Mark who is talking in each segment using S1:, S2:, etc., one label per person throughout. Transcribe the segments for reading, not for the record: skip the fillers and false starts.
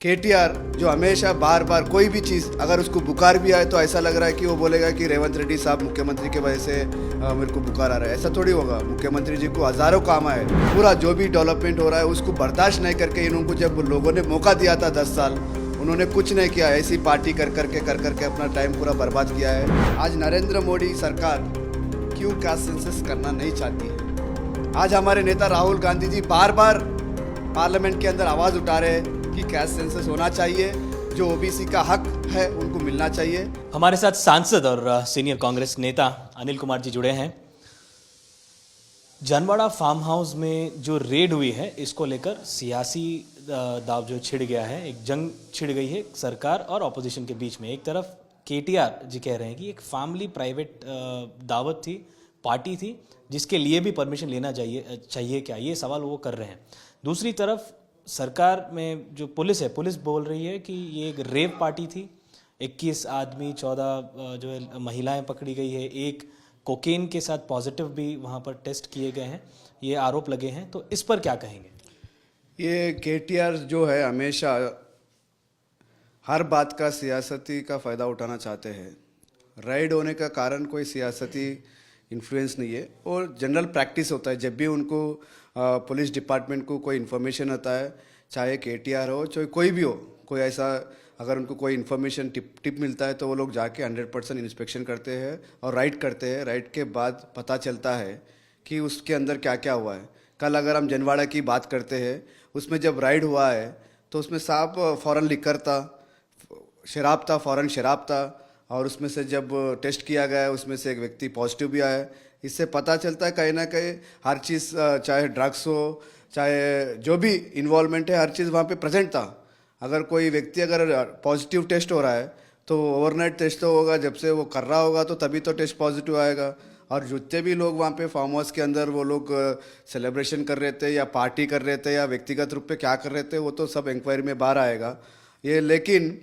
S1: KTR जो हमेशा बार बार कोई भी चीज़ अगर उसको बुखार भी आए तो ऐसा लग रहा है कि वो बोलेगा कि रेवंत रेड्डी साहब मुख्यमंत्री के वजह से मेरे को बुखार आ रहा है। ऐसा थोड़ी होगा। मुख्यमंत्री जी को हज़ारों काम आए, पूरा जो भी डेवलपमेंट हो रहा है उसको बर्दाश्त नहीं करके इनको जब लोगों ने मौका दिया था 10 साल, उन्होंने कुछ नहीं किया। ऐसी पार्टी कर करके अपना टाइम पूरा बर्बाद किया है। आज नरेंद्र मोदी सरकार क्यों कास्ट सेंसस करना नहीं चाहती है? आज हमारे नेता राहुल गांधी जी बार बार पार्लियामेंट के अंदर आवाज़ उठा रहे हैं कि कास्ट सेंसस होना चाहिए, जो ओबीसी का हक है उनको मिलना चाहिए।
S2: हमारे साथ सांसद और सीनियर कांग्रेस नेता अनिल कुमार जी जुड़े हैं। जनवाड़ा फार्म हाउस में जो रेड हुई है, इसको लेकर सियासी दाव जो छिड़ गया है, एक जंग छिड़ गई है सरकार और ऑपोजिशन के बीच में। एक तरफ केटीआर जी कह रहे हैं कि एक फैमिली प्राइवेट दावत थी, पार्टी थी, जिसके लिए भी परमिशन लेना चाहिए क्या, ये सवाल वो कर रहे हैं। दूसरी तरफ सरकार में जो पुलिस है, पुलिस बोल रही है कि ये एक रेव पार्टी थी, 21 आदमी 14 जो है महिलाएं पकड़ी गई है, एक कोकेन के साथ पॉजिटिव भी वहाँ पर टेस्ट किए गए हैं, ये आरोप लगे हैं। तो इस पर क्या कहेंगे?
S1: ये केटीआर जो है हमेशा हर बात का सियासती का फ़ायदा उठाना चाहते हैं। राइड होने का कारण कोई सियासती इन्फ्लुएंस नहीं है और जनरल प्रैक्टिस होता है। जब भी उनको पुलिस डिपार्टमेंट को कोई इन्फॉर्मेशन आता है, चाहे केटीआर हो चाहे कोई भी हो, कोई ऐसा अगर उनको कोई इन्फॉर्मेशन टिप मिलता है तो वो लोग जाके 100% इंस्पेक्शन करते हैं और राइड करते हैं। राइड के बाद पता चलता है कि उसके अंदर क्या क्या हुआ है। कल अगर हम जनवाड़ा की बात करते हैं, उसमें जब राइड हुआ है तो उसमें साफ फॉरेन लिकर था, शराब था, फॉरेन शराब था, और उसमें से जब टेस्ट किया गया उसमें से एक व्यक्ति पॉजिटिव भी आया। इससे पता चलता है कहीं ना कहीं हर चीज़, चाहे ड्रग्स हो चाहे जो भी इन्वॉल्वमेंट है, हर चीज़ वहाँ पे प्रेजेंट था। अगर कोई व्यक्ति अगर पॉजिटिव टेस्ट हो रहा है तो ओवरनाइट टेस्ट तो होगा, जब से वो कर रहा होगा तो तभी तो टेस्ट पॉजिटिव आएगा। और जितने भी लोग वहाँ पे फार्म हाउस के अंदर वो लोग सेलिब्रेशन कर रहे थे या पार्टी कर रहे थे या व्यक्तिगत रूप पे क्या कर रहे थे, वो तो सब इंक्वायरी में बाहर आएगा। ये लेकिन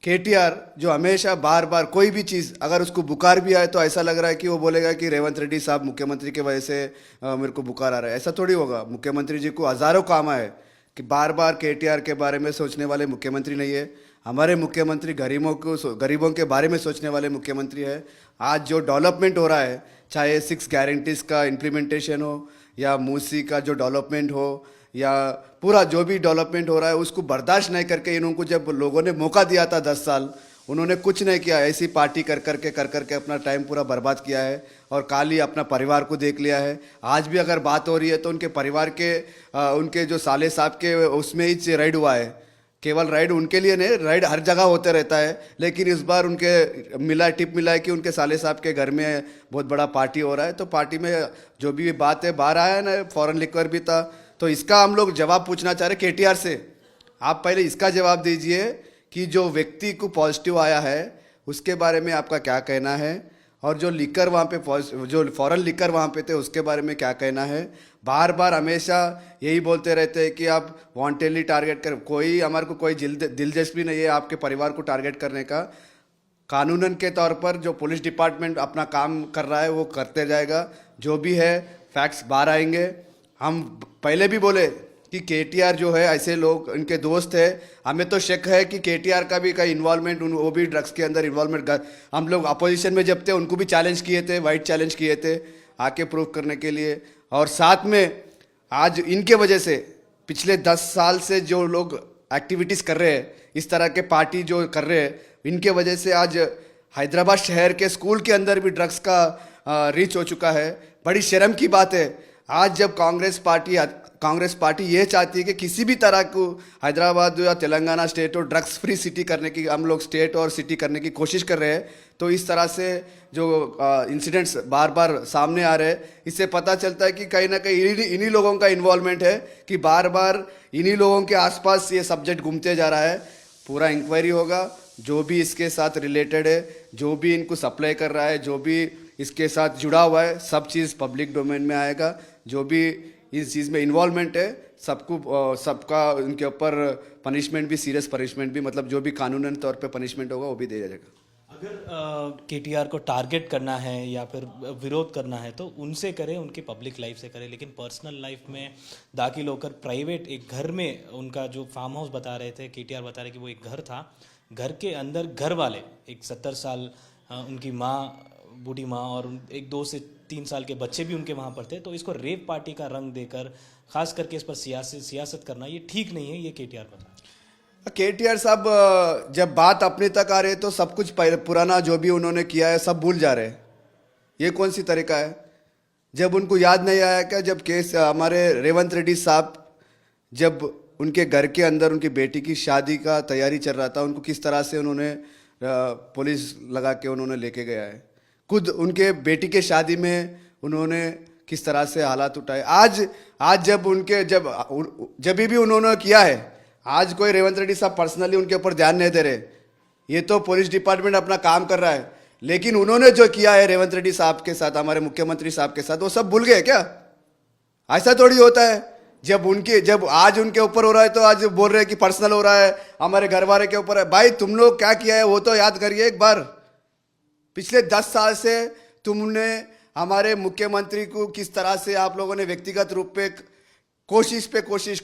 S1: केटीआर जो हमेशा बार बार कोई भी चीज़ अगर उसको बुखार भी आए तो ऐसा लग रहा है कि वो बोलेगा कि रेवंत रेड्डी साहब मुख्यमंत्री के वजह से मेरे को बुखार आ रहा है। ऐसा थोड़ी होगा। मुख्यमंत्री जी को हज़ारों काम आए कि बार बार केटीआर के बारे में सोचने वाले मुख्यमंत्री नहीं है। हमारे मुख्यमंत्री गरीबों के बारे में सोचने वाले मुख्यमंत्री है। आज जो डेवलपमेंट हो रहा है, चाहे 6 गारंटीज़ का इम्प्लीमेंटेशन हो या मूसी का जो डेवलपमेंट हो या पूरा जो भी डेवलपमेंट हो रहा है, उसको बर्दाश्त नहीं करके इनको जब लोगों ने मौका दिया था 10 साल, उन्होंने कुछ नहीं किया। ऐसी पार्टी कर करके अपना टाइम पूरा बर्बाद किया है और खाली अपना परिवार को देख लिया है। आज भी अगर बात हो रही है तो उनके परिवार के उनके जो साले साहब के उसमें ही राइड हुआ है। केवल राइड उनके लिए नहीं, राइड हर जगह होते रहता है, लेकिन इस बार उनके टिप मिला है कि उनके साले साहब के घर में बहुत बड़ा पार्टी हो रहा है। तो पार्टी में जो भी बात है बाहर आया है ना, फॉरेन लिक्वर भी था। तो इसका हम लोग जवाब पूछना चाह रहे केटीआर से। आप पहले इसका जवाब दीजिए कि जो व्यक्ति को पॉजिटिव आया है उसके बारे में आपका क्या कहना है, और जो लिकर वहाँ पे जो फॉरेन लिकर वहाँ पे थे उसके बारे में क्या कहना है। बार बार हमेशा यही बोलते रहते हैं कि आप वांटेडली टारगेट कर, कोई हमारे को कोई दिलचस्पी नहीं है आपके परिवार को टारगेट करने का। कानूनन के तौर पर जो पुलिस डिपार्टमेंट अपना काम कर रहा है वो करते जाएगा। जो भी है फैक्ट्स बाहर आएंगे। हम पहले भी बोले कि केटीआर जो है ऐसे लोग इनके दोस्त है, हमें तो शक है कि केटीआर का भी कहीं इन्वॉल्वमेंट, वो भी ड्रग्स के अंदर इन्वॉल्वमेंट। हम लोग अपोजिशन में जब थे उनको भी चैलेंज किए थे, वाइट चैलेंज किए थे आके प्रूव करने के लिए। और साथ में आज इनके वजह से पिछले 10 साल से जो लोग एक्टिविटीज़ कर रहे हैं, इस तरह के पार्टी जो कर रहे हैं, इनके वजह से आज हैदराबाद शहर के स्कूल के अंदर भी ड्रग्स का रीच हो चुका है। बड़ी शर्म की बात है। आज जब कांग्रेस पार्टी ये चाहती है कि किसी भी तरह को हैदराबाद या तेलंगाना स्टेट और ड्रग्स फ्री सिटी करने की, हम लोग स्टेट और सिटी करने की कोशिश कर रहे हैं। तो इस तरह से जो इंसिडेंट्स बार बार सामने आ रहे हैं, इससे पता चलता है कि कहीं ना कहीं इन्हीं लोगों का इन्वॉल्वमेंट है कि बार बार इन्हीं लोगों के आसपास ये सब्जेक्ट घूमते जा रहा है। पूरा इंक्वायरी होगा, जो भी इसके साथ रिलेटेड है, जो भी इनको सप्लाई कर रहा है, जो भी इसके साथ जुड़ा हुआ है, सब चीज़ पब्लिक डोमेन में आएगा। जो भी इस चीज़ में इन्वॉल्वमेंट है सबका उनके ऊपर पनिशमेंट भी, सीरियस पनिशमेंट भी, मतलब जो भी कानूनन तौर पे पनिशमेंट होगा वो भी दिया जाएगा।
S2: अगर केटीआर को टारगेट करना है या फिर विरोध करना है तो उनसे करें, उनकी पब्लिक लाइफ से करें, लेकिन पर्सनल लाइफ में दाखिल होकर प्राइवेट एक घर में उनका जो फार्म हाउस बता रहे थे, केटीआर बता रहे कि वो एक घर था, घर के अंदर घर वाले एक 70 साल उनकी माँ, बूढ़ी माँ और एक 2 से 3 साल के बच्चे भी उनके वहाँ पर थे, तो इसको रेप पार्टी का रंग देकर खास करके इस पर सियासत करना ये ठीक नहीं है, ये केटीआर बता।
S1: केटीआर साहब जब बात अपने तक आ रही है तो सब कुछ पुराना जो भी उन्होंने किया है सब भूल जा रहे हैं। ये कौन सी तरीका है? जब उनको याद नहीं आया क्या, जब केस हमारे रेवंत रेड्डी साहब जब उनके घर के अंदर उनकी बेटी की शादी का तैयारी चल रहा था, उनको किस तरह से उन्होंने पुलिस लगा के उन्होंने लेके गया है। खुद उनके बेटी के शादी में उन्होंने किस तरह से हालात उठाए। आज जब भी उन्होंने किया है, आज कोई रेवंत रेड्डी साहब पर्सनली उनके ऊपर ध्यान नहीं दे रहे। ये तो पुलिस डिपार्टमेंट अपना काम कर रहा है, लेकिन उन्होंने जो किया है रेवंत रेड्डी साहब के साथ, हमारे मुख्यमंत्री साहब के साथ, वो सब भूल गए क्या? ऐसा थोड़ी होता है। जब आज उनके ऊपर हो रहा है तो आज बोल रहे हैं कि पर्सनल हो रहा है, हमारे घर वाले के ऊपर है। भाई तुम लोग क्या किया है वो तो याद करिए एक बार। पिछले 10 साल से तुमने हमारे मुख्यमंत्री को किस तरह से आप लोगों ने व्यक्तिगत रूप पे कोशिश पे कोशिश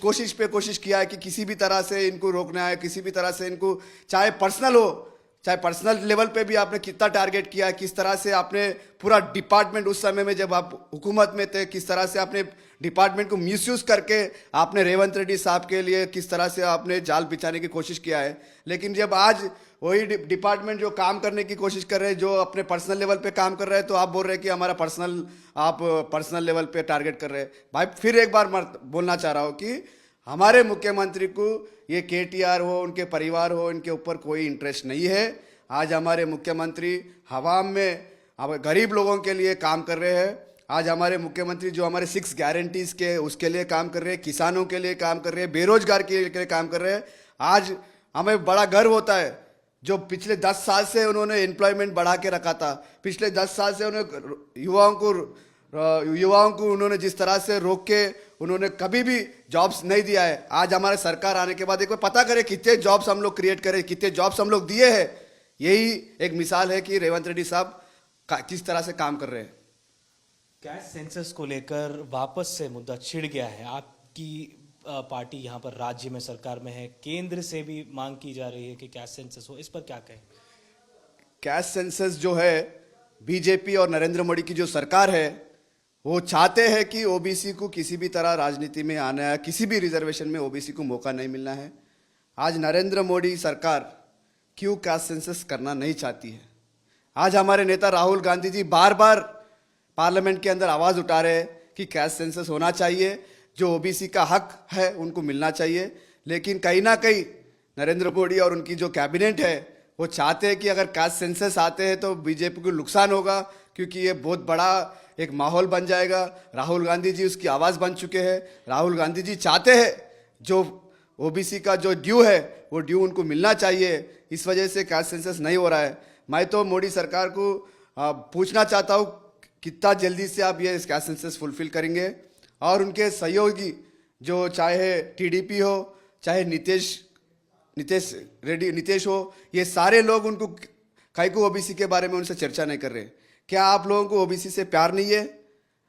S1: किया है कि किसी भी तरह से इनको रोकना है, किसी भी तरह से इनको, चाहे पर्सनल लेवल पे भी आपने कितना टारगेट किया है, किस तरह से आपने पूरा डिपार्टमेंट उस समय में जब आप हुकूमत में थे, किस तरह से आपने डिपार्टमेंट को मिसयूज करके आपने रेवंत रेड्डी साहब के लिए किस तरह से आपने जाल बिछाने की कोशिश किया है। लेकिन जब आज वही डिपार्टमेंट जो काम करने की कोशिश कर रहे हैं, जो अपने पर्सनल लेवल पे काम कर रहे हैं, तो आप बोल रहे हैं कि हमारा पर्सनल लेवल पे टारगेट कर रहे हैं। भाई फिर एक बार बोलना चाह रहा हूँ कि हमारे मुख्यमंत्री को ये केटीआर हो, उनके परिवार हो, इनके ऊपर कोई इंटरेस्ट नहीं है। आज हमारे मुख्यमंत्री हवाम में गरीब लोगों के लिए काम कर रहे हैं। आज हमारे मुख्यमंत्री जो हमारे 6 गारंटीज के उसके लिए काम कर रहे हैं, किसानों के लिए काम कर रहे हैं, बेरोजगार के लिए काम कर रहे हैं। आज हमें बड़ा गर्व होता है जो पिछले 10 साल से उन्होंने एम्प्लॉयमेंट बढ़ा के रखा था। पिछले 10 साल से उन्होंने युवाओं को उन्होंने जिस तरह से रोक के उन्होंने कभी भी जॉब्स नहीं दिया है। आज हमारे सरकार आने के बाद एक बार पता करें कितने जॉब्स हम लोग क्रिएट करें, कितने जॉब्स हम लोग दिए हैं। यही एक मिसाल है कि रेवंत रेड्डी साहब किस तरह से काम कर रहे हैं।
S2: कैश सेंसस को लेकर वापस से मुद्दा छिड़ गया है। आपकी पार्टी यहाँ पर राज्य में सरकार में है, केंद्र से भी मांग की जा रही है कि कैश सेंसस हो, इस पर क्या कहें?
S1: कैश सेंसस जो है, बीजेपी और नरेंद्र मोदी की जो सरकार है वो चाहते हैं कि ओबीसी को किसी भी तरह राजनीति में आना है, किसी भी रिजर्वेशन में ओबीसी को मौका नहीं मिलना है। आज नरेंद्र मोदी सरकार क्यों कैश सेंसस करना नहीं चाहती है? आज हमारे नेता राहुल गांधी जी बार बार पार्लियामेंट के अंदर आवाज़ उठा रहे हैं कि कैश सेंसस होना चाहिए, जो ओबीसी का हक है उनको मिलना चाहिए। लेकिन कहीं ना कहीं नरेंद्र मोदी और उनकी जो कैबिनेट है वो चाहते हैं कि अगर कैश सेंसस आते हैं तो बीजेपी को नुकसान होगा, क्योंकि ये बहुत बड़ा एक माहौल बन जाएगा। राहुल गांधी जी उसकी आवाज़ बन चुके हैं। राहुल गांधी जी चाहते हैं जो ओबीसी का जो ड्यू है वो ड्यू उनको मिलना चाहिए। इस वजह से कैश सेंसस नहीं हो रहा है। मैं तो मोदी सरकार को पूछना चाहता हूँ कितना जल्दी से आप ये कैश सेंसस फुलफिल करेंगे, और उनके सहयोगी जो चाहे टीडीपी हो, चाहे नीतीश हो, ये सारे लोग उनको काहे को ओबीसी के बारे में उनसे चर्चा नहीं कर रहे। क्या आप लोगों को ओबीसी से प्यार नहीं है?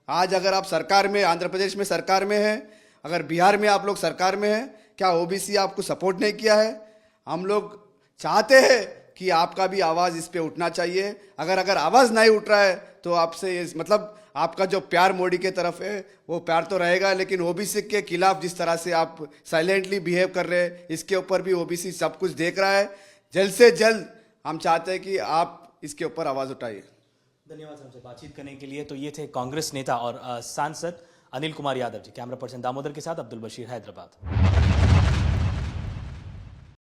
S1: आज अगर आप सरकार में, आंध्र प्रदेश में सरकार में है, अगर बिहार में आप लोग सरकार में हैं, क्या ओबीसी आपको सपोर्ट नहीं किया है? हम लोग चाहते हैं कि आपका भी आवाज़ इस पे उठना चाहिए। अगर आवाज़ नहीं उठ रहा है तो आपसे मतलब आपका जो प्यार मोदी के तरफ है वो प्यार तो रहेगा, लेकिन ओबीसी के खिलाफ जिस तरह से आप साइलेंटली बिहेव कर रहे हैं, इसके ऊपर भी ओबीसी सब कुछ देख रहा है। जल्द से जल्द हम चाहते हैं कि आप इसके ऊपर आवाज़ उठाइए।
S2: धन्यवाद हमसे बातचीत करने के लिए। तो ये थे कांग्रेस नेता और सांसद अनिल कुमार यादव जी। कैमरा पर्सन दामोदर के साथ अब्दुल बशीर, हैदराबाद।